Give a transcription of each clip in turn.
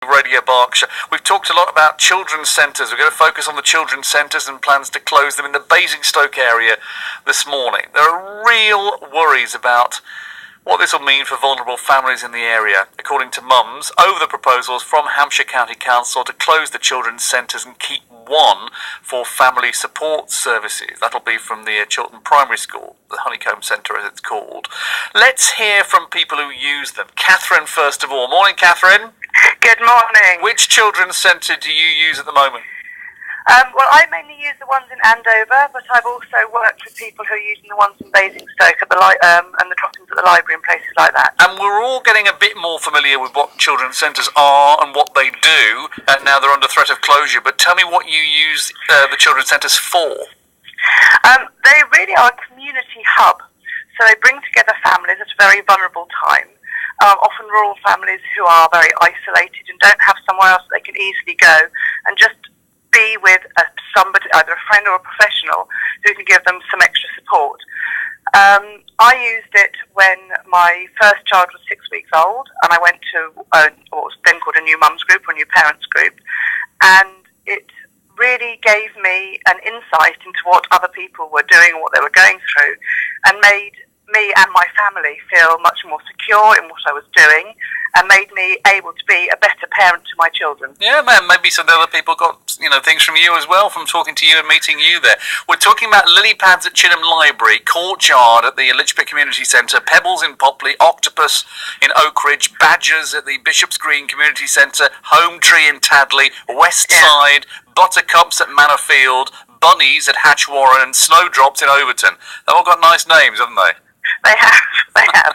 Radio Berkshire. We've talked a lot about children's centres. We're going to focus on the children's centres and plans to close them in the Basingstoke area this morning. There are real worries about what this will mean for vulnerable families in the area, according to mums, over the proposals from Hampshire County Council to close the children's centres and keep one for family support services. That'll be from the Chiltern Primary School, the Honeycomb Centre as it's called. Let's hear from people who use them. Catherine, first of all. Morning, Catherine. Good morning. Which children's centre do you use at the moment? Well, I mainly use the ones in Andover, but I've also worked with people who are using the ones in Basingstoke at the and the drop-ins at the library and places like that. And we're all getting a bit more familiar with what children's centres are and what they do, and now they're under threat of closure. But tell me what you use the children's centres for. They really are a community hub, so they bring together families at a very vulnerable time. Often rural families who are very isolated and don't have somewhere else they can easily go and just be with somebody, either a friend or a professional, who can give them some extra support. I used it when my first child was 6 weeks old, and I went to what was then called a new mums group or new parents group, and it really gave me an insight into what other people were doing and what they were going through, and made me and my family feel much more secure in what I was doing, and made me able to be a better parent to my children. Yeah, man, maybe some other people got, things from you as well, from talking to you and meeting you there. We're talking about lily pads at Chinham Library, Courtyard at the Litchpit Community Centre, Pebbles in Popley, Octopus in Oakridge, Badgers at the Bishop's Green Community Centre, Home Tree in Tadley, West Side, Buttercups at Manor Bunnies at Hatchwarren, and Snowdrops in Overton. They've all got nice names, haven't they? They have.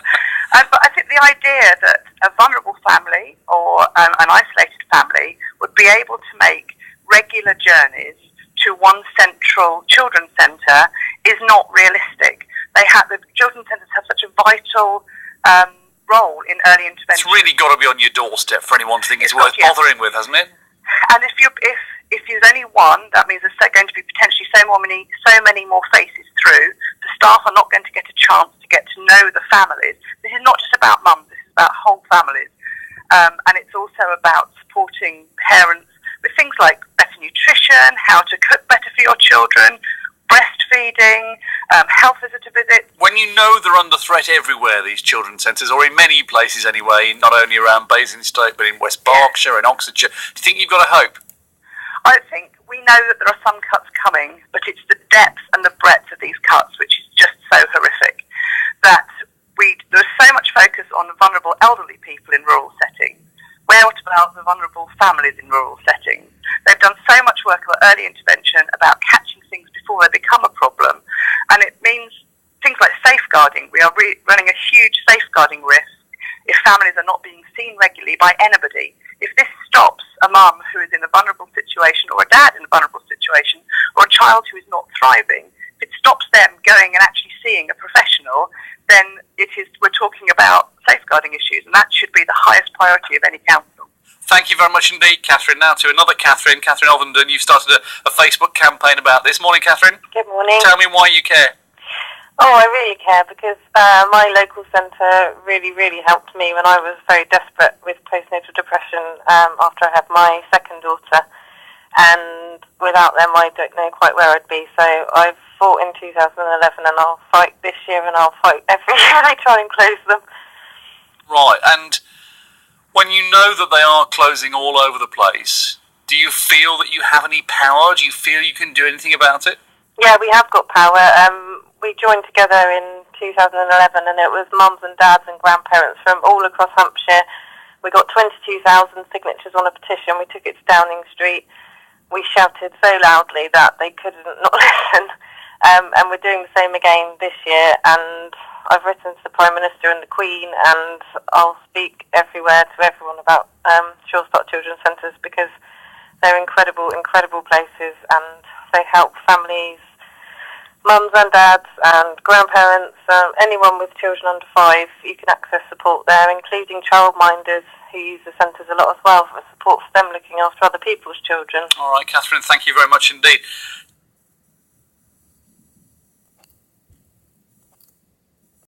But I think the idea that a vulnerable family or an isolated family would be able to make regular journeys to one central children's centre is not realistic. The children's centres have such a vital role in early intervention. It's really got to be on your doorstep for anyone to think it's worth bothering with, hasn't it? And if there's only one, that means there's going to be potentially so many more faces through. The staff are not going to get a chance to get to know the families. This is not just about mums, this is about whole families. And it's also about supporting parents with things like better nutrition, how to cook better for your children, breastfeeding, health visitor visits. When you know they're under threat everywhere, these children's centres, or in many places anyway, not only around Basingstoke but in West Berkshire and Oxfordshire, do you think you've got a hope? I think we know that there are some cuts coming, but it's the depth and the breadth of these cuts which is just so horrific that there's so much focus on vulnerable elderly people in rural settings. What about the vulnerable families in rural settings? They've done so much work about early intervention, about catching things before they become a problem, and it means things like safeguarding. We are running a huge safeguarding risk if families are not being seen regularly by anybody. If this stops a mum who is in a vulnerable situation, or a dad in a vulnerable situation, or a child who is not thriving, if it stops them going and actually seeing a professional, then we're talking about safeguarding issues, and that should be the highest priority of any council. Thank you very much indeed, Catherine. Now to another Catherine Ovenden. You've started a Facebook campaign about this. Morning, Catherine. Good morning. Tell me why you care. Oh, I really care because my local centre really, really helped me when I was very desperate with postnatal depression after I had my second daughter. And without them, I don't know quite where I'd be. So I've fought in 2011 and I'll fight this year and I'll fight every year I try and close them. Right, and when you know that they are closing all over the place, do you feel that you have any power? Do you feel you can do anything about it? Yeah, we have got power. We joined together in 2011 and it was mums and dads and grandparents from all across Hampshire. We got 22,000 signatures on a petition. We took it to Downing Street. We shouted so loudly that they couldn't not listen. And we're doing the same again this year. And I've written to the Prime Minister and the Queen, and I'll speak everywhere to everyone about Sure Start Children's Centres because they're incredible, incredible places, and they help families, mums and dads and grandparents, anyone with children under 5. You can access support there, including childminders who use the centres a lot as well for support for them looking after other people's children. All right, Catherine, thank you very much indeed.